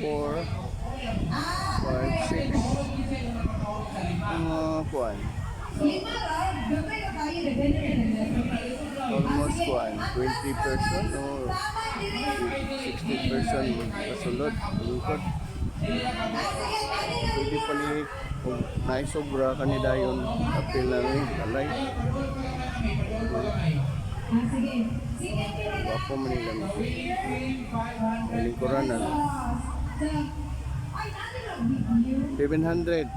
4, 5, 6. Kuan. Almost kuan. 20 person or 60 person kasulod. Lingkod. Pwede pali kung naisobra kanidayon apil na rin kalay. Wapo man nila lingkuran na 700.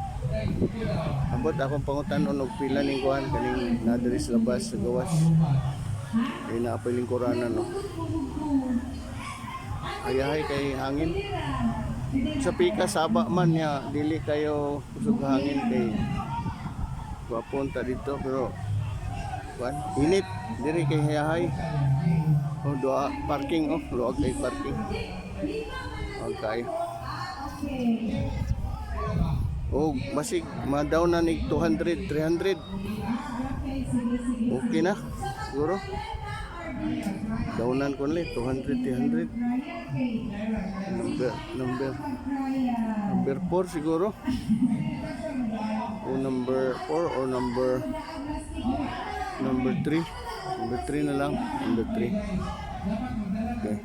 Abot akong pangutan-on og pila ning kuan kaning nadiri sa labas sa gawas. Ay naapay lingkuranan no. Ayahay kay hangin. Sa pika saba man niya dili kayo kusog hangin kay wapunta dito pero kuan init diri kay hayahay. Oh doa parking oh luag kay parking. Okay. Oh, basig madaw na ni 200, 300. Okay na, siguro. Downan ko ulit, 200, 300. Number 4 siguro. O number 4 or number 3. Number 3 na lang, number 3. Okay.